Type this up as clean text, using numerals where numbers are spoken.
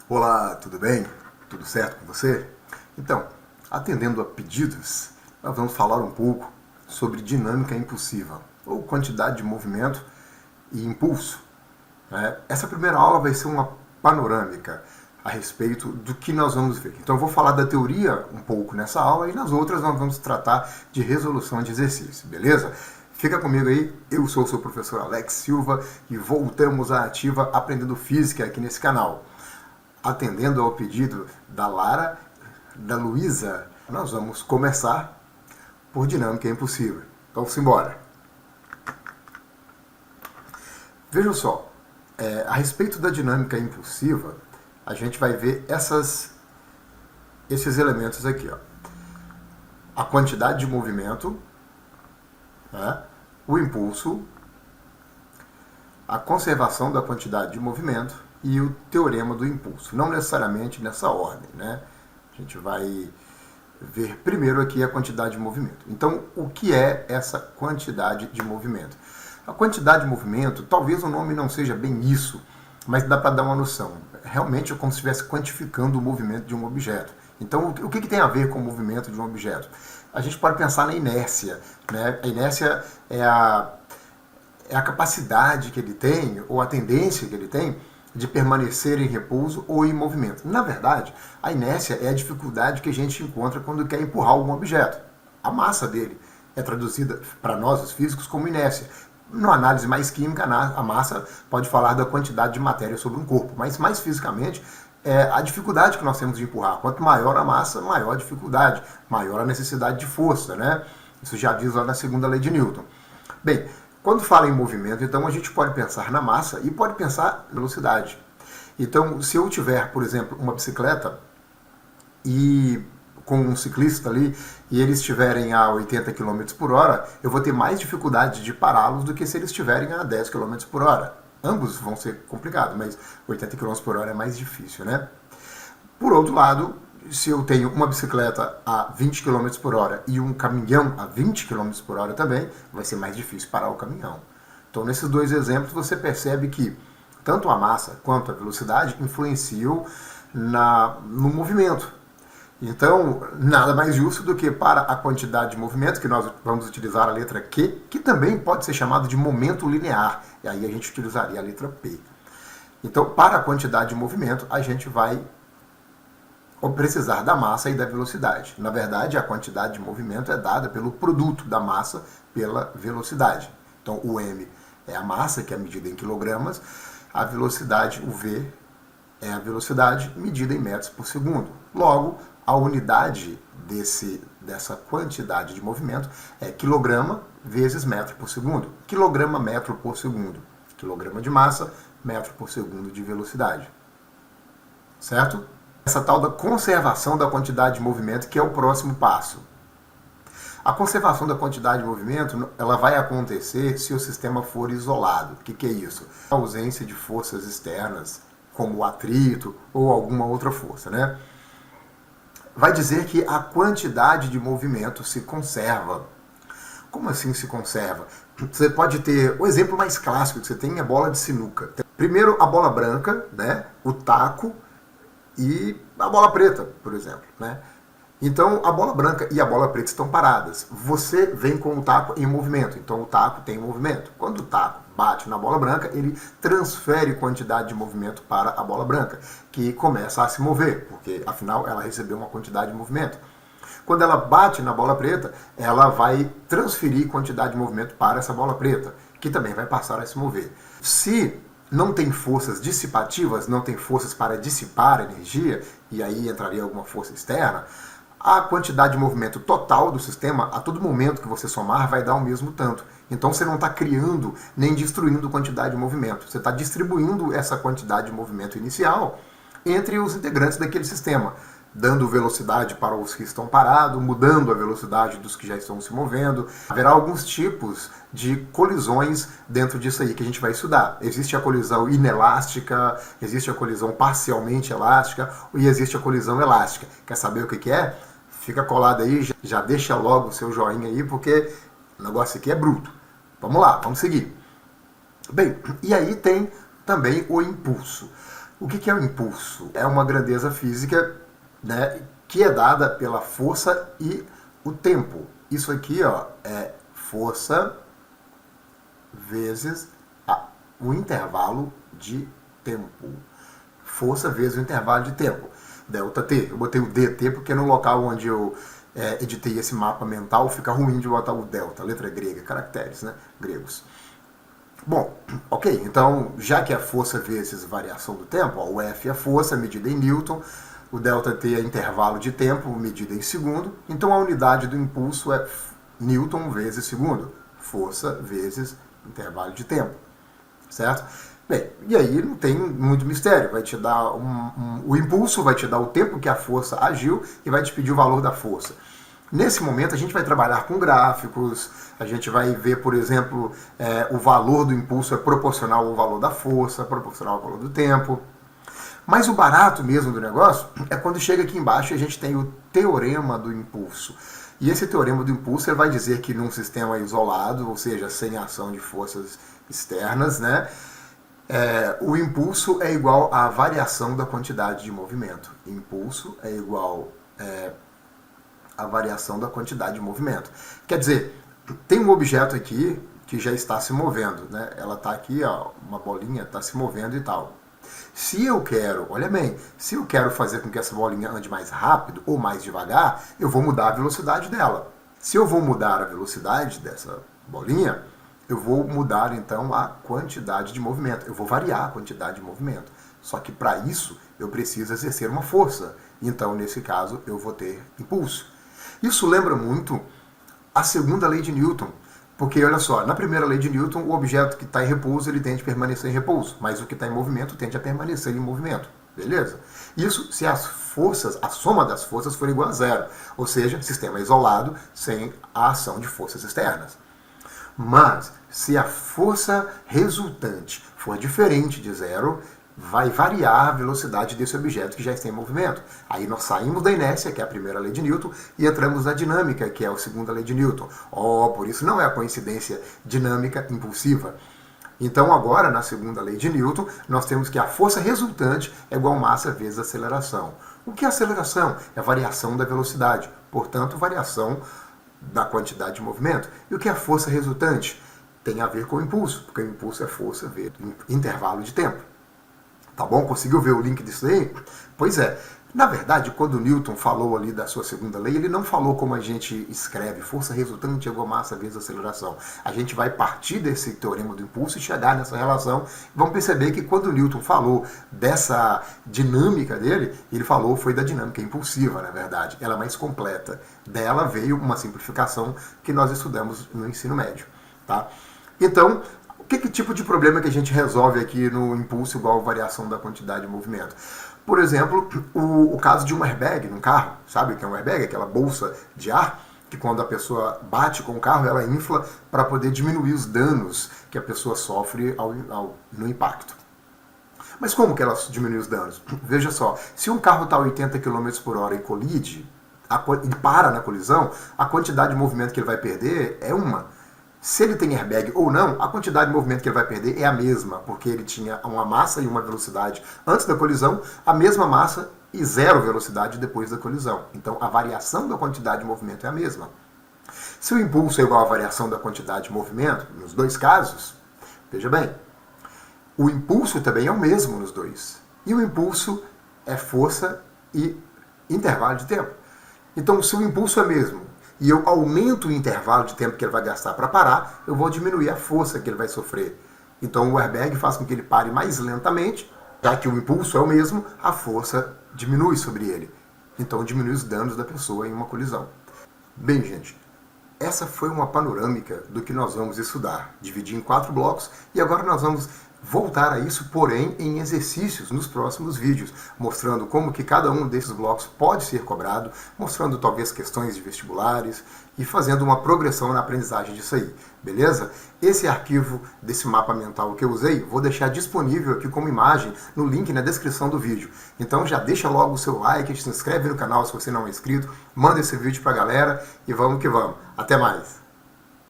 Olá, tudo bem? Tudo certo com você? Então, atendendo a pedidos, nós vamos falar um pouco sobre dinâmica impulsiva, ou quantidade de movimento e impulso. Essa primeira aula vai ser uma panorâmica a respeito do que nós vamos ver. Então, eu vou falar da teoria um pouco nessa aula e nas outras nós vamos tratar de resolução de exercício, beleza? Fica comigo aí, eu sou o seu professor Alex Silva e voltamos à ativa aprendendo física aqui nesse canal. Atendendo ao pedido da Lara, da Luísa, nós vamos começar por dinâmica impulsiva. Então, simbora. Vejam só, a respeito da dinâmica impulsiva, a gente vai ver esses elementos aqui. Ó. A quantidade de movimento, o impulso, a conservação da quantidade de movimento e o teorema do impulso. Não necessariamente nessa ordem, né? A gente vai ver primeiro aqui a quantidade de movimento. Então, o que é essa quantidade de movimento? A quantidade de movimento, talvez o nome não seja bem isso, mas dá para dar uma noção. Realmente é como se estivesse quantificando o movimento de um objeto. Então, o que tem a ver com o movimento de um objeto? A gente pode pensar na inércia, né? A inércia é a capacidade que ele tem, ou a tendência que ele tem, de permanecer em repouso ou em movimento. Na verdade, a inércia é a dificuldade que a gente encontra quando quer empurrar algum objeto. A massa dele é traduzida para nós, os físicos, como inércia. Na análise mais química, a massa pode falar da quantidade de matéria sobre um corpo, mas mais fisicamente é a dificuldade que nós temos de empurrar. Quanto maior a massa, maior a dificuldade, maior a necessidade de força, né? Isso já diz lá na segunda lei de Newton. Bem, quando fala em movimento, então a gente pode pensar na massa e pode pensar na velocidade. Então, se eu tiver, por exemplo, uma bicicleta e com um ciclista ali e eles estiverem a 80 km por hora, eu vou ter mais dificuldade de pará-los do que se eles estiverem a 10 km por hora. Ambos vão ser complicados, mas 80 km por hora é mais difícil, né? Por outro lado, se eu tenho uma bicicleta a 20 km por hora e um caminhão a 20 km por hora também, vai ser mais difícil parar o caminhão. Então, nesses dois exemplos, você percebe que tanto a massa quanto a velocidade influenciam no movimento. Então, nada mais justo do que para a quantidade de movimento, que nós vamos utilizar a letra Q, que também pode ser chamado de momento linear, e aí a gente utilizaria a letra P. Então, para a quantidade de movimento, a gente vai precisar da massa e da velocidade. Na verdade, a quantidade de movimento é dada pelo produto da massa pela velocidade. Então, o m é a massa, que é medida em quilogramas, a velocidade, o v, é a velocidade medida em metros por segundo. Logo, a unidade dessa quantidade de movimento é quilograma vezes metro por segundo. Quilograma, metro por segundo. Quilograma de massa, metro por segundo de velocidade. Certo? Essa tal da conservação da quantidade de movimento, que é o próximo passo. A conservação da quantidade de movimento, ela vai acontecer se o sistema for isolado. O que é isso? A ausência de forças externas, como o atrito ou alguma outra força, né? Vai dizer que a quantidade de movimento se conserva. Como assim se conserva? Você pode ter, o exemplo mais clássico que você tem é a bola de sinuca. Primeiro a bola branca, né? O taco, e a bola preta, por exemplo, né? Então, a bola branca e a bola preta estão paradas. Você vem com o taco em movimento, então o taco tem movimento. Quando o taco bate na bola branca, ele transfere quantidade de movimento para a bola branca, que começa a se mover, porque, afinal, ela recebeu uma quantidade de movimento. Quando ela bate na bola preta, ela vai transferir quantidade de movimento para essa bola preta, que também vai passar a se mover. Se não tem forças dissipativas, não tem forças para dissipar energia, e aí entraria alguma força externa, a quantidade de movimento total do sistema, a todo momento que você somar, vai dar o mesmo tanto. Então você não está criando nem destruindo quantidade de movimento, você está distribuindo essa quantidade de movimento inicial entre os integrantes daquele sistema, dando velocidade para os que estão parados, mudando a velocidade dos que já estão se movendo. Haverá alguns tipos de colisões dentro disso aí que a gente vai estudar. Existe a colisão inelástica, existe a colisão parcialmente elástica e existe a colisão elástica. Quer saber o que é? Fica colado aí, já deixa logo o seu joinha aí, porque o negócio aqui é bruto. Vamos lá, vamos seguir. Bem, e aí tem também o impulso. O que é o impulso? É uma grandeza física, né, que é dada pela força e o tempo. Isso aqui, ó, é força vezes o intervalo de tempo. Força vezes o intervalo de tempo. Delta T. Eu botei o DT porque no local onde eu editei esse mapa mental fica ruim de botar o delta, letra grega, caracteres, né, gregos. Bom, ok, então já que é força vezes variação do tempo, ó, o F é força medida em Newton, o ΔT é intervalo de tempo medida em segundo, então a unidade do impulso é Newton vezes segundo, força vezes intervalo de tempo, certo? Bem, e aí não tem muito mistério, vai te dar o impulso, vai te dar o tempo que a força agiu e vai te pedir o valor da força. Nesse momento a gente vai trabalhar com gráficos, a gente vai ver, por exemplo, o valor do impulso é proporcional ao valor da força, proporcional ao valor do tempo. Mas o barato mesmo do negócio é quando chega aqui embaixo e a gente tem o teorema do impulso. E esse teorema do impulso ele vai dizer que num sistema isolado, ou seja, sem ação de forças externas, né, o impulso é igual à variação da quantidade de movimento. Impulso é igual a variação da quantidade de movimento. Quer dizer, tem um objeto aqui que já está se movendo, né? Ela está aqui, ó, uma bolinha está se movendo e tal. Se eu quero, olha bem, se eu quero fazer com que essa bolinha ande mais rápido ou mais devagar, eu vou mudar a velocidade dela. Se eu vou mudar a velocidade dessa bolinha, eu vou mudar então a quantidade de movimento. Eu vou variar a quantidade de movimento. Só que para isso eu preciso exercer uma força. Então, nesse caso, eu vou ter impulso. Isso lembra muito a segunda lei de Newton, porque olha só, na primeira lei de Newton, o objeto que está em repouso, ele tende a permanecer em repouso, mas o que está em movimento tende a permanecer em movimento, beleza? Isso se as forças, a soma das forças for igual a zero, ou seja, sistema isolado sem a ação de forças externas. Mas, se a força resultante for diferente de zero, vai variar a velocidade desse objeto que já está em movimento. Aí nós saímos da inércia, que é a primeira lei de Newton, e entramos na dinâmica, que é a segunda lei de Newton. Por isso não é a coincidência dinâmica impulsiva. Então agora, na segunda lei de Newton, nós temos que a força resultante é igual a massa vezes a aceleração. O que é aceleração? É a variação da velocidade, portanto, variação da quantidade de movimento. E o que é a força resultante? Tem a ver com o impulso, porque o impulso é força vezes intervalo de tempo. Tá bom? Conseguiu ver o link disso aí? Pois é. Na verdade, quando Newton falou ali da sua segunda lei, ele não falou como a gente escreve, força resultante igual massa vezes aceleração. A gente vai partir desse teorema do impulso e chegar nessa relação. Vamos perceber que quando Newton falou dessa dinâmica dele, ele falou foi da dinâmica impulsiva, na verdade. Ela é mais completa. Dela veio uma simplificação que nós estudamos no ensino médio. Tá? Então, que tipo de problema que a gente resolve aqui no impulso igual a variação da quantidade de movimento? Por exemplo, o caso de um airbag num carro. Sabe o que é um airbag? Aquela bolsa de ar que quando a pessoa bate com o carro, ela infla para poder diminuir os danos que a pessoa sofre no impacto. Mas como que ela diminui os danos? Veja só, se um carro está a 80 km por hora e colide, e para na colisão, a quantidade de movimento que ele vai perder é uma. Se ele tem airbag ou não, a quantidade de movimento que ele vai perder é a mesma, porque ele tinha uma massa e uma velocidade antes da colisão, a mesma massa e zero velocidade depois da colisão. Então a variação da quantidade de movimento é a mesma. Se o impulso é igual à variação da quantidade de movimento, nos dois casos, veja bem, o impulso também é o mesmo nos dois. E o impulso é força e intervalo de tempo. Então se o impulso é mesmo, e eu aumento o intervalo de tempo que ele vai gastar para parar, eu vou diminuir a força que ele vai sofrer. Então o airbag faz com que ele pare mais lentamente, já que o impulso é o mesmo, a força diminui sobre ele. Então diminui os danos da pessoa em uma colisão. Bem, gente, essa foi uma panorâmica do que nós vamos estudar. Dividi em 4 blocos e agora nós vamos voltar a isso, porém, em exercícios nos próximos vídeos, mostrando como que cada um desses blocos pode ser cobrado, mostrando talvez questões de vestibulares e fazendo uma progressão na aprendizagem disso aí, beleza? Esse arquivo desse mapa mental que eu usei, vou deixar disponível aqui como imagem no link na descrição do vídeo. Então já deixa logo o seu like, se inscreve no canal se você não é inscrito, manda esse vídeo pra galera e vamos que vamos. Até mais!